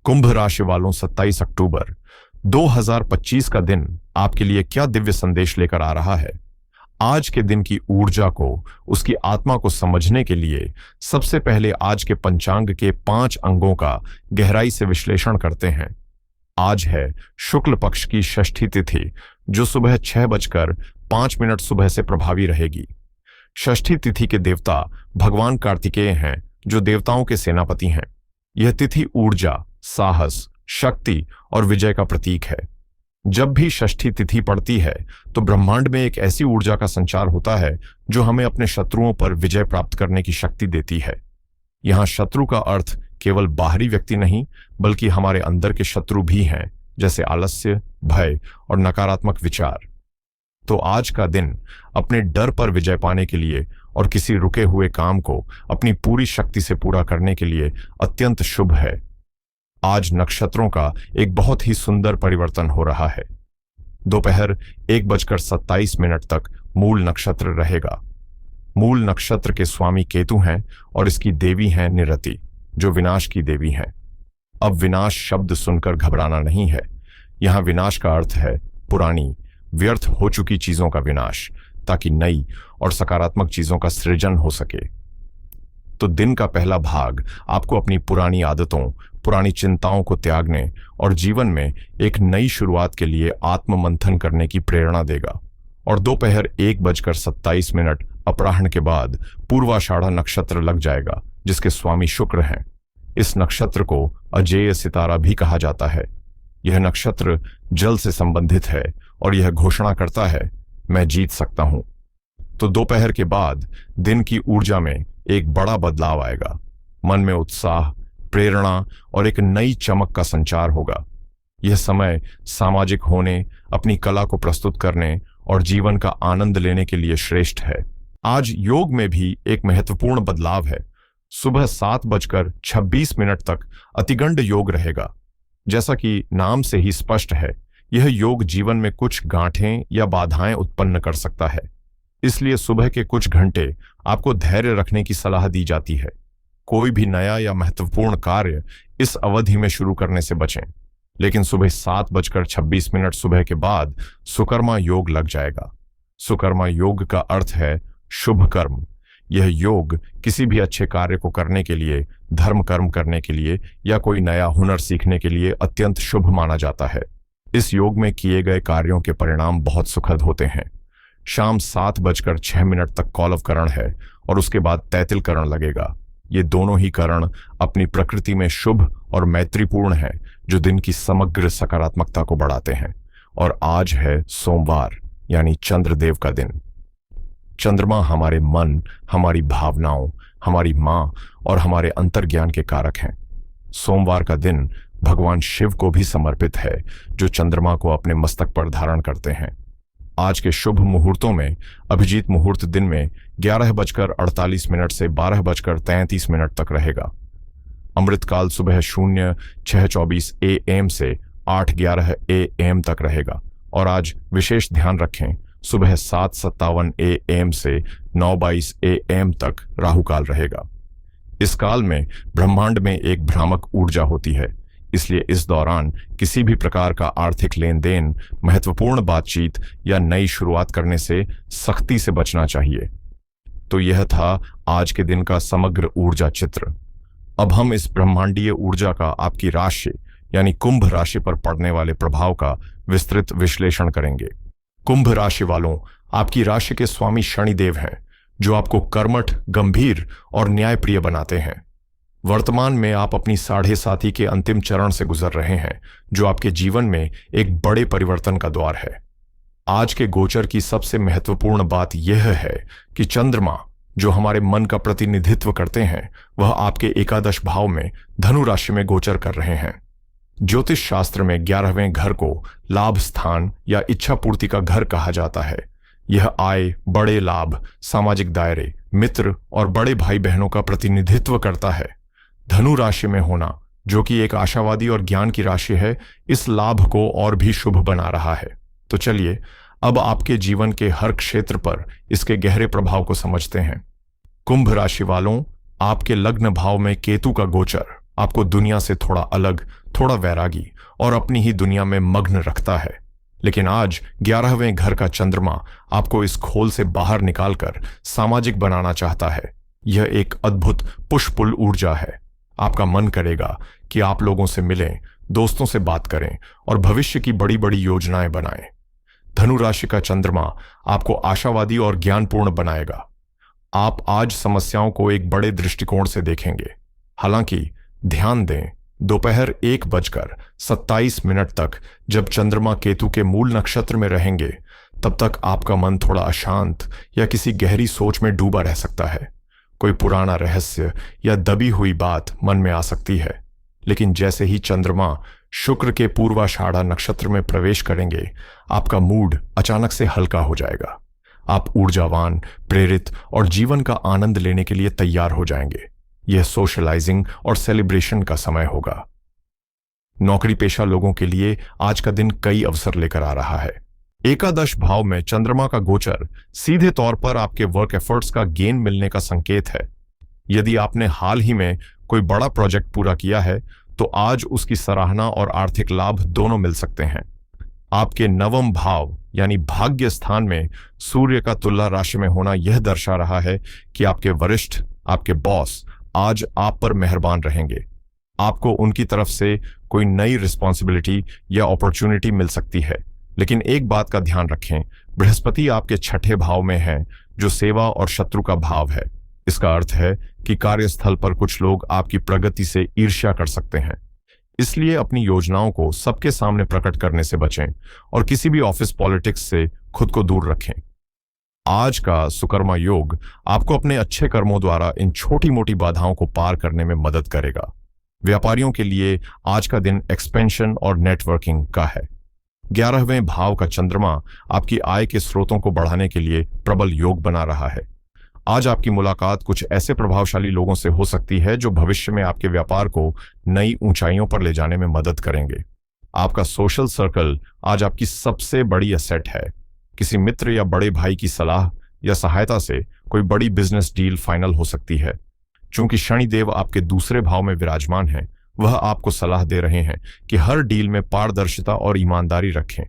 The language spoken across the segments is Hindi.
कुंभ राशि वालों 27 अक्टूबर 2025 का दिन आपके लिए क्या दिव्य संदेश लेकर आ रहा है। आज के दिन की ऊर्जा को, उसकी आत्मा को समझने के लिए सबसे पहले आज के पंचांग के 5 अंगों का गहराई से विश्लेषण करते हैं। आज है शुक्ल पक्ष की षष्ठी तिथि, जो सुबह 6:05 सुबह से प्रभावी रहेगी। षष्ठी तिथि के देवता भगवान कार्तिकेय हैं, जो देवताओं के सेनापति हैं। यह तिथि ऊर्जा, साहस, शक्ति और विजय का प्रतीक है। जब भी षष्ठी तिथि पड़ती है तो ब्रह्मांड में एक ऐसी ऊर्जा का संचार होता है जो हमें अपने शत्रुओं पर विजय प्राप्त करने की शक्ति देती है। यहां शत्रु का अर्थ केवल बाहरी व्यक्ति नहीं, बल्कि हमारे अंदर के शत्रु भी हैं, जैसे आलस्य, भय और नकारात्मक विचार। तो आज का दिन अपने डर पर विजय पाने के लिए और किसी रुके हुए काम को अपनी पूरी शक्ति से पूरा करने के लिए अत्यंत शुभ है। आज नक्षत्रों का एक बहुत ही सुंदर परिवर्तन हो रहा है। दोपहर 1:27 तक मूल नक्षत्र रहेगा। मूल नक्षत्र के स्वामी केतु हैं और इसकी देवी हैं निरति, जो विनाश की देवी हैं। अब विनाश शब्द सुनकर घबराना नहीं है। यहां विनाश का अर्थ है पुरानी, व्यर्थ हो चुकी चीजों का विनाश, ताकि नई और सकारात्मक चीजों का सृजन हो सके। तो दिन का पहला भाग आपको अपनी पुरानी आदतों, पुरानी चिंताओं को त्यागने और जीवन में एक नई शुरुआत के लिए आत्ममंथन करने की प्रेरणा देगा। और दोपहर 1:27 अपराह्न के बाद पूर्वाषाढ़ा नक्षत्र लग जाएगा, जिसके स्वामी शुक्र हैं। इस नक्षत्र को अजेय सितारा भी कहा जाता है। यह नक्षत्र जल से संबंधित है और यह घोषणा करता है, मैं जीत सकता हूं। तो दोपहर के बाद दिन की ऊर्जा में एक बड़ा बदलाव आएगा। मन में उत्साह, प्रेरणा और एक नई चमक का संचार होगा। यह समय सामाजिक होने, अपनी कला को प्रस्तुत करने और जीवन का आनंद लेने के लिए श्रेष्ठ है। आज योग में भी एक महत्वपूर्ण बदलाव है। सुबह 7:26 तक अतिगंड योग रहेगा। जैसा कि नाम से ही स्पष्ट है, यह योग जीवन में कुछ गांठें या बाधाएं उत्पन्न कर सकता है। इसलिए सुबह के कुछ घंटे आपको धैर्य रखने की सलाह दी जाती है। कोई भी नया या महत्वपूर्ण कार्य इस अवधि में शुरू करने से बचें। लेकिन सुबह 7:26 सुबह के बाद सुकर्मा योग लग जाएगा। सुकर्मा योग का अर्थ है शुभ कर्म। यह योग किसी भी अच्छे कार्य को करने के लिए, धर्म कर्म करने के लिए या कोई नया हुनर सीखने के लिए अत्यंत शुभ माना जाता है। इस योग में किए गए कार्यों के परिणाम बहुत सुखद होते हैं। शाम 7:06 तक कौलव करण है और उसके बाद तैतिल करण लगेगा। ये दोनों ही करण अपनी प्रकृति में शुभ और मैत्रीपूर्ण है, जो दिन की समग्र सकारात्मकता को बढ़ाते हैं। और आज है सोमवार, यानी चंद्रदेव का दिन। चंद्रमा हमारे मन, हमारी भावनाओं, हमारी मां और हमारे अंतर्ज्ञान के कारक हैं। सोमवार का दिन भगवान शिव को भी समर्पित है, जो चंद्रमा को अपने मस्तक पर धारण करते हैं। आज के शुभ मुहूर्तों में अभिजीत मुहूर्त दिन में 11:48 से 12:33 तक रहेगा। अमृतकाल सुबह 06:24 AM से 8:11 AM तक रहेगा। और आज विशेष ध्यान रखें, सुबह 7:57 AM से 9:22 AM तक राहुकाल रहेगा। इस काल में ब्रह्मांड में एक भ्रामक ऊर्जा होती है, इसलिए इस दौरान किसी भी प्रकार का आर्थिक लेन देन, महत्वपूर्ण बातचीत या नई शुरुआत करने से सख्ती से बचना चाहिए। तो यह था आज के दिन का समग्र ऊर्जा चित्र। अब हम इस ब्रह्मांडीय ऊर्जा का आपकी राशि यानी कुंभ राशि पर पड़ने वाले प्रभाव का विस्तृत विश्लेषण करेंगे। कुंभ राशि वालों, आपकी राशि के स्वामी शनिदेव हैं, जो आपको कर्मठ, गंभीर और न्यायप्रिय बनाते हैं। वर्तमान में आप अपनी 7.5 के अंतिम चरण से गुजर रहे हैं, जो आपके जीवन में एक बड़े परिवर्तन का द्वार है। आज के गोचर की सबसे महत्वपूर्ण बात यह है कि चंद्रमा, जो हमारे मन का प्रतिनिधित्व करते हैं, वह आपके एकादश भाव में धनु राशि में गोचर कर रहे हैं। ज्योतिष शास्त्र में 11वें घर को लाभ स्थान या इच्छा पूर्ति का घर कहा जाता है। यह आय, बड़े लाभ, सामाजिक दायरे, मित्र और बड़े भाई बहनों का प्रतिनिधित्व करता है। धनु राशि में होना, जो कि एक आशावादी और ज्ञान की राशि है, इस लाभ को और भी शुभ बना रहा है। तो चलिए अब आपके जीवन के हर क्षेत्र पर इसके गहरे प्रभाव को समझते हैं। कुंभ राशि वालों, आपके लग्न भाव में केतु का गोचर आपको दुनिया से थोड़ा अलग, थोड़ा वैरागी और अपनी ही दुनिया में मग्न रखता है। लेकिन आज 11वें घर का चंद्रमा आपको इस खोल से बाहर निकालकर सामाजिक बनाना चाहता है। यह एक अद्भुत पुश पुल ऊर्जा है। आपका मन करेगा कि आप लोगों से मिलें, दोस्तों से बात करें और भविष्य की बड़ी बड़ी योजनाएं बनाएं। धनु राशि का चंद्रमा आपको आशावादी और ज्ञानपूर्ण बनाएगा। आप आज समस्याओं को एक बड़े दृष्टिकोण से देखेंगे। हालांकि ध्यान दें, दोपहर 1:27 तक जब चंद्रमा केतु के मूल नक्षत्र में रहेंगे, तब तक आपका मन थोड़ा अशांत या किसी गहरी सोच में डूबा रह सकता है। कोई पुराना रहस्य या दबी हुई बात मन में आ सकती है। लेकिन जैसे ही चंद्रमा शुक्र के पूर्वाषाढ़ा नक्षत्र में प्रवेश करेंगे, आपका मूड अचानक से हल्का हो जाएगा। आप ऊर्जावान, प्रेरित और जीवन का आनंद लेने के लिए तैयार हो जाएंगे। यह सोशलाइजिंग और सेलिब्रेशन का समय होगा। नौकरी पेशा लोगों के लिए आज का दिन कई अवसर लेकर आ रहा है। एकादश भाव में चंद्रमा का गोचर सीधे तौर पर आपके वर्क एफर्ट्स का गेन मिलने का संकेत है। यदि आपने हाल ही में कोई बड़ा प्रोजेक्ट पूरा किया है, तो आज उसकी सराहना और आर्थिक लाभ दोनों मिल सकते हैं। आपके नवम भाव यानी भाग्य स्थान में सूर्य का तुला राशि में होना यह दर्शा रहा है कि आपके वरिष्ठ, आपके बॉस आज आप पर मेहरबान रहेंगे। आपको उनकी तरफ से कोई नई रिस्पॉन्सिबिलिटी या अपॉर्चुनिटी मिल सकती है। लेकिन एक बात का ध्यान रखें, बृहस्पति आपके छठे भाव में है, जो सेवा और शत्रु का भाव है। इसका अर्थ है कि कार्यस्थल पर कुछ लोग आपकी प्रगति से ईर्ष्या कर सकते हैं। इसलिए अपनी योजनाओं को सबके सामने प्रकट करने से बचें और किसी भी ऑफिस पॉलिटिक्स से खुद को दूर रखें। आज का सुकर्मा योग आपको अपने अच्छे कर्मों द्वारा इन छोटी मोटी बाधाओं को पार करने में मदद करेगा। व्यापारियों के लिए आज का दिन एक्सपेंशन और नेटवर्किंग का है। 11वें भाव का चंद्रमा आपकी आय के स्रोतों को बढ़ाने के लिए प्रबल योग बना रहा है। आज आपकी मुलाकात कुछ ऐसे प्रभावशाली लोगों से हो सकती है जो भविष्य में आपके व्यापार को नई ऊंचाइयों पर ले जाने में मदद करेंगे। आपका सोशल सर्कल आज आपकी सबसे बड़ी एसेट है। किसी मित्र या बड़े भाई की सलाह या सहायता से कोई बड़ी बिजनेस डील फाइनल हो सकती है। चूंकि शनिदेव आपके दूसरे भाव में विराजमान है, वह आपको सलाह दे रहे हैं कि हर डील में पारदर्शिता और ईमानदारी रखें।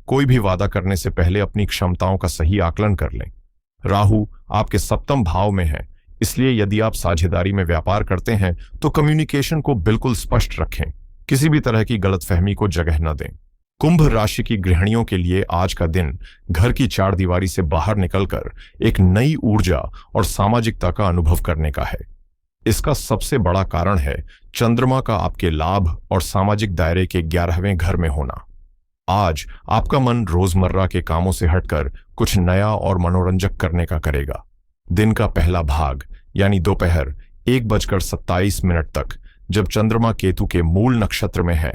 कोई भी वादा करने से पहले अपनी क्षमताओं का सही आकलन कर लें। राहु आपके सप्तम भाव में है, इसलिए यदि आप साझेदारी में व्यापार करते हैं तो कम्युनिकेशन को बिल्कुल स्पष्ट रखें। किसी भी तरह की गलतफहमी को जगह न दें। कुंभ राशि की गृहिणियों के लिए आज का दिन घर की चार दीवारी से बाहर निकलकर एक नई ऊर्जा और सामाजिकता का अनुभव करने का है। इसका सबसे बड़ा कारण है चंद्रमा का आपके लाभ और सामाजिक दायरे के 11वें घर में होना। आज आपका मन रोजमर्रा के कामों से हटकर कुछ नया और मनोरंजक करने का करेगा। दिन का पहला भाग यानी दोपहर 1:27 तक जब चंद्रमा केतु के मूल नक्षत्र में है,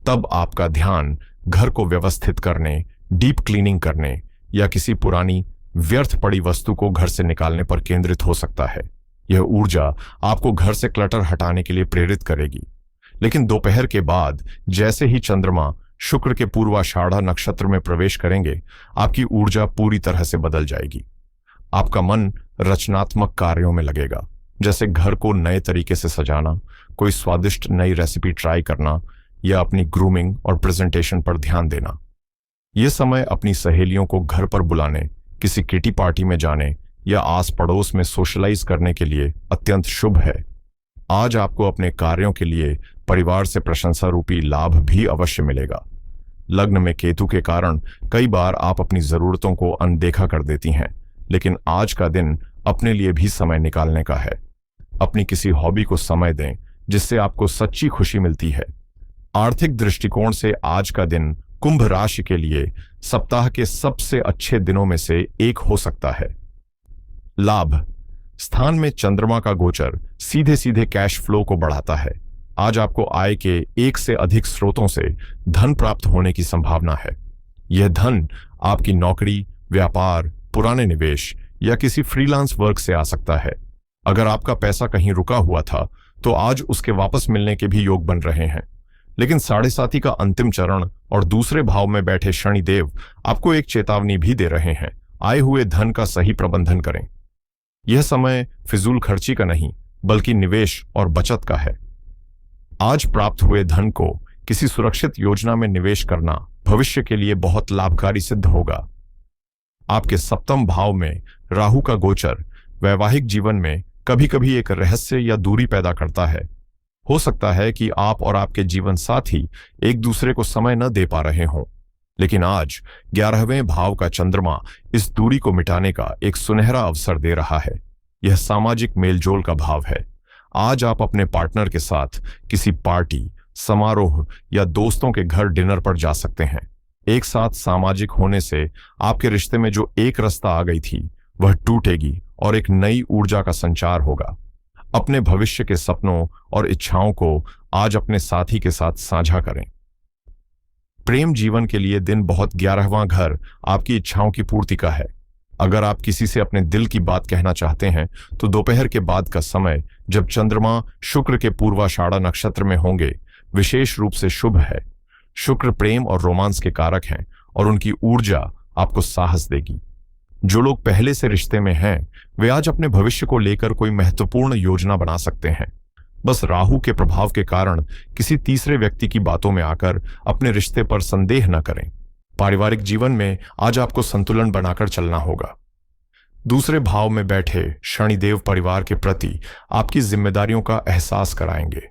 तब आपका ध्यान घर को व्यवस्थित करने, डीप क्लीनिंग करने या किसी पुरानी व्यर्थ पड़ी वस्तु को घर से निकालने पर केंद्रित हो सकता है। यह ऊर्जा आपको घर से क्लटर हटाने के लिए प्रेरित करेगी। लेकिन दोपहर के बाद जैसे ही चंद्रमा शुक्र के पूर्वाषाढ़ा नक्षत्र में प्रवेश करेंगे, आपकी ऊर्जा पूरी तरह से बदल जाएगी। आपका मन रचनात्मक कार्यों में लगेगा, जैसे घर को नए तरीके से सजाना, कोई स्वादिष्ट नई रेसिपी ट्राई करना या अपनी ग्रूमिंग और प्रेजेंटेशन पर ध्यान देना। यह समय अपनी सहेलियों को घर पर बुलाने, किसी किटी पार्टी में जाने या आस पड़ोस में सोशलाइज करने के लिए अत्यंत शुभ है। आज आपको अपने कार्यों के लिए परिवार से प्रशंसा रूपी लाभ भी अवश्य मिलेगा। लग्न में केतु के कारण कई बार आप अपनी जरूरतों को अनदेखा कर देती हैं, लेकिन आज का दिन अपने लिए भी समय निकालने का है। अपनी किसी हॉबी को समय दें जिससे आपको सच्ची खुशी मिलती है। आर्थिक दृष्टिकोण से आज का दिन कुंभ राशि के लिए सप्ताह के सबसे अच्छे दिनों में से एक हो सकता है। लाभ स्थान में चंद्रमा का गोचर सीधे सीधे कैश फ्लो को बढ़ाता है। आज आपको आय के एक से अधिक स्रोतों से धन प्राप्त होने की संभावना है। यह धन आपकी नौकरी, व्यापार, पुराने निवेश या किसी फ्रीलांस वर्क से आ सकता है। अगर आपका पैसा कहीं रुका हुआ था तो आज उसके वापस मिलने के भी योग बन रहे हैं। लेकिन 7.5 का अंतिम चरण और दूसरे भाव में बैठे शनिदेव आपको एक चेतावनी भी दे रहे हैं। आए हुए धन का सही प्रबंधन करें। यह समय फिजूल खर्ची का नहीं, बल्कि निवेश और बचत का है। आज प्राप्त हुए धन को किसी सुरक्षित योजना में निवेश करना भविष्य के लिए बहुत लाभकारी सिद्ध होगा। आपके सप्तम भाव में राहु का गोचर वैवाहिक जीवन में कभी कभी एक रहस्य या दूरी पैदा करता है। हो सकता है कि आप और आपके जीवन साथी एक दूसरे को समय न दे पा रहे हों, लेकिन आज 11वें भाव का चंद्रमा इस दूरी को मिटाने का एक सुनहरा अवसर दे रहा है। यह सामाजिक मेलजोल का भाव है। आज आप अपने पार्टनर के साथ किसी पार्टी, समारोह या दोस्तों के घर डिनर पर जा सकते हैं। एक साथ सामाजिक होने से आपके रिश्ते में जो एक रास्ता आ गई थी वह टूटेगी और एक नई ऊर्जा का संचार होगा। अपने भविष्य के सपनों और इच्छाओं को आज अपने साथी के साथ साझा करें। प्रेम जीवन के लिए दिन बहुत 11वां घर आपकी इच्छाओं की पूर्ति का है। अगर आप किसी से अपने दिल की बात कहना चाहते हैं तो दोपहर के बाद का समय, जब चंद्रमा शुक्र के पूर्वाषाढ़ा नक्षत्र में होंगे, विशेष रूप से शुभ है। शुक्र प्रेम और रोमांस के कारक हैं और उनकी ऊर्जा आपको साहस देगी। जो लोग पहले से रिश्ते में हैं, वे आज अपने भविष्य को लेकर कोई महत्वपूर्ण योजना बना सकते हैं। बस राहु के प्रभाव के कारण किसी तीसरे व्यक्ति की बातों में आकर अपने रिश्ते पर संदेह न करें। पारिवारिक जीवन में आज आपको संतुलन बनाकर चलना होगा। दूसरे भाव में बैठे शनिदेव परिवार के प्रति आपकी जिम्मेदारियों का एहसास कराएंगे।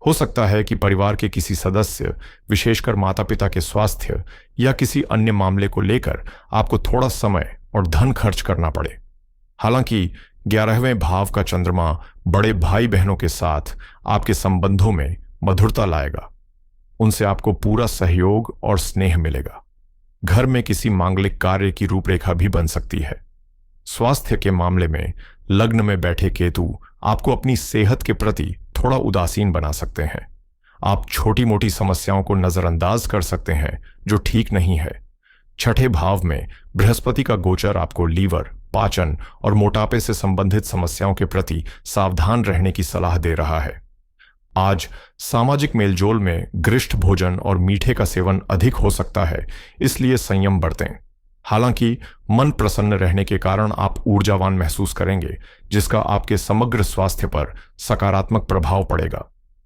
हो सकता है कि परिवार के किसी सदस्य, विशेषकर माता पिता के स्वास्थ्य या किसी अन्य मामले को लेकर आपको थोड़ा समय और धन खर्च करना पड़े। हालांकि 11वें भाव का चंद्रमा बड़े भाई बहनों के साथ आपके संबंधों में मधुरता लाएगा। उनसे आपको पूरा सहयोग और स्नेह मिलेगा। घर में किसी मांगलिक कार्य की रूपरेखा भी बन सकती है। स्वास्थ्य के मामले में लग्न में बैठे केतु आपको अपनी सेहत के प्रति थोड़ा उदासीन बना सकते हैं। आप छोटी मोटी समस्याओं को नजरअंदाज कर सकते हैं जो ठीक नहीं है। छठे भाव में बृहस्पति का गोचर आपको लीवर, पाचन और मोटापे से संबंधित समस्याओं के प्रति सावधान रहने की सलाह दे रहा है। आज सामाजिक मेलजोल में गरिष्ठ भोजन और मीठे का सेवन अधिक हो सकता है, इसलिए संयम बरतें। हालांकि मन प्रसन्न रहने के कारण आप ऊर्जावान महसूस करेंगे, जिसका आपके समग्र स्वास्थ्य पर सकारात्मक प्रभाव पड़ेगा।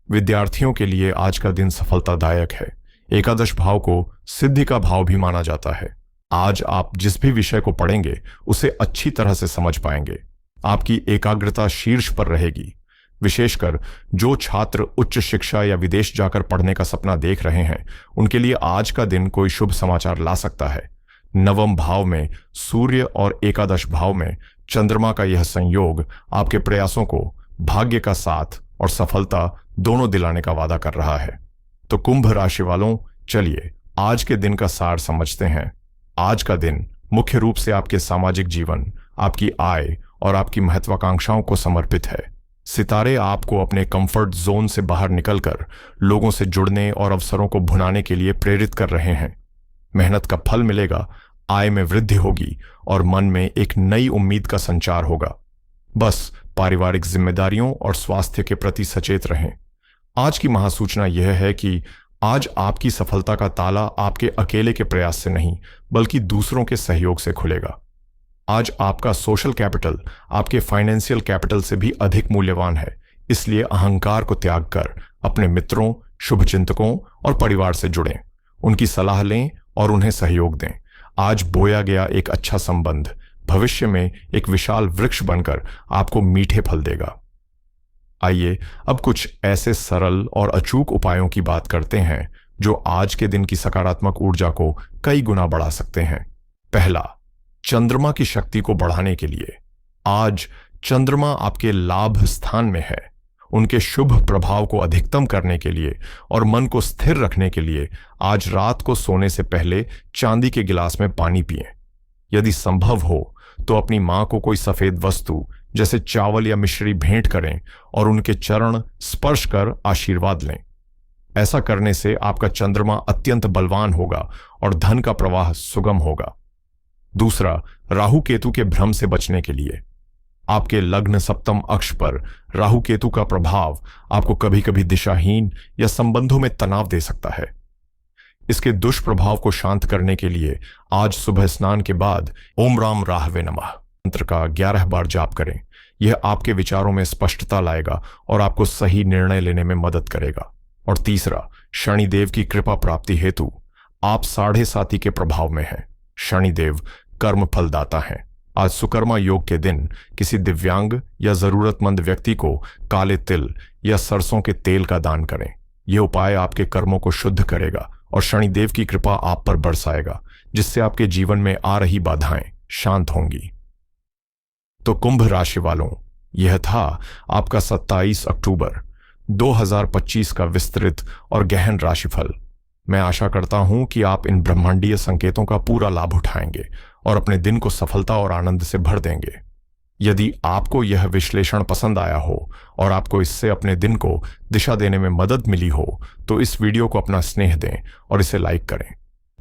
विद्यार्थियों के लिए आज का दिन सफलतादायक है। एकादश भाव को सिद्धि का भाव भी माना जाता है। आज आप जिस भी विषय को पढ़ेंगे उसे अच्छी तरह से समझ पाएंगे। आपकी एकाग्रता शीर्ष पर रहेगी। विशेषकर जो छात्र उच्च शिक्षा या विदेश जाकर पढ़ने का सपना देख रहे हैं, उनके लिए आज का दिन कोई शुभ समाचार ला सकता है। नवम भाव में सूर्य और एकादश भाव में चंद्रमा का यह संयोग आपके प्रयासों को भाग्य का साथ और सफलता दोनों दिलाने का वादा कर रहा है। तो कुंभ राशि वालों, चलिए आज के दिन का सार समझते हैं। आज का दिन मुख्य रूप से आपके सामाजिक जीवन, आपकी आय और आपकी महत्वाकांक्षाओं को समर्पित है। सितारे आपको अपने कंफर्ट जोन से बाहर निकलकर लोगों से जुड़ने और अवसरों को भुनाने के लिए प्रेरित कर रहे हैं। मेहनत का फल मिलेगा, आय में वृद्धि होगी और मन में एक नई उम्मीद का संचार होगा। बस पारिवारिक जिम्मेदारियों और स्वास्थ्य के प्रति सचेत रहें। आज की महासूचना यह है कि आज आपकी सफलता का ताला आपके अकेले के प्रयास से नहीं, बल्कि दूसरों के सहयोग से खुलेगा। आज आपका सोशल कैपिटल आपके फाइनेंशियल कैपिटल से भी अधिक मूल्यवान है। इसलिए अहंकार को त्याग कर अपने मित्रों, शुभचिंतकों और परिवार से जुड़ें। उनकी सलाह लें और उन्हें सहयोग दें। आज बोया गया एक अच्छा संबंध भविष्य में एक विशाल वृक्ष बनकर आपको मीठे फल देगा। आइए अब कुछ ऐसे सरल और अचूक उपायों की बात करते हैं जो आज के दिन की सकारात्मक ऊर्जा को कई गुना बढ़ा सकते हैं। पहला, चंद्रमा की शक्ति को बढ़ाने के लिए। आज चंद्रमा आपके लाभ स्थान में है। उनके शुभ प्रभाव को अधिकतम करने के लिए और मन को स्थिर रखने के लिए आज रात को सोने से पहले चांदी के गिलास में पानी पिएं। यदि संभव हो तो अपनी मां को कोई सफेद वस्तु जैसे चावल या मिश्री भेंट करें और उनके चरण स्पर्श कर आशीर्वाद लें। ऐसा करने से आपका चंद्रमा अत्यंत बलवान होगा और धन का प्रवाह सुगम होगा। दूसरा, राहु केतु के भ्रम से बचने के लिए। आपके लग्न सप्तम अक्ष पर राहु केतु का प्रभाव आपको कभी कभी दिशाहीन या संबंधों में तनाव दे सकता है। इसके दुष्प्रभाव को शांत करने के लिए आज सुबह स्नान के बाद ओम राम राहवे नमः मंत्र का 11 बार जाप करें। यह आपके विचारों में स्पष्टता लाएगा और आपको सही निर्णय लेने में मदद करेगा। और तीसरा, शनिदेव की कृपा प्राप्ति हेतु आप 7.5 के प्रभाव में हैं। शनिदेव कर्म फलदाता हैं। आज सुकर्मा योग के दिन किसी दिव्यांग या जरूरतमंद व्यक्ति को काले तिल या सरसों के तेल का दान करें। यह उपाय आपके कर्मों को शुद्ध करेगा और शनिदेव की कृपा आप पर बरसाएगा, जिससे आपके जीवन में आ रही बाधाएं शांत होंगी। तो कुंभ राशि वालों, यह था आपका 27 अक्टूबर 2025 का विस्तृत और गहन राशिफल। मैं आशा करता हूं कि आप इन ब्रह्मांडीय संकेतों का पूरा लाभ उठाएंगे और अपने दिन को सफलता और आनंद से भर देंगे। यदि आपको यह विश्लेषण पसंद आया हो और आपको इससे अपने दिन को दिशा देने में मदद मिली हो, तो इस वीडियो को अपना स्नेह दें और इसे लाइक करें।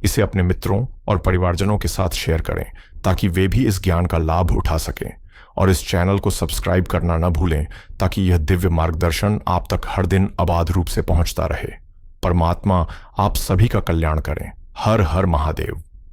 इसे अपने मित्रों और परिवारजनों के साथ शेयर करें ताकि वे भी इस ज्ञान का लाभ उठा सकें। और इस चैनल को सब्सक्राइब करना न भूलें ताकि यह दिव्य मार्गदर्शन आप तक हर दिन अबाध रूप से पहुंचता रहे। परमात्मा आप सभी का कल्याण करें। हर हर महादेव।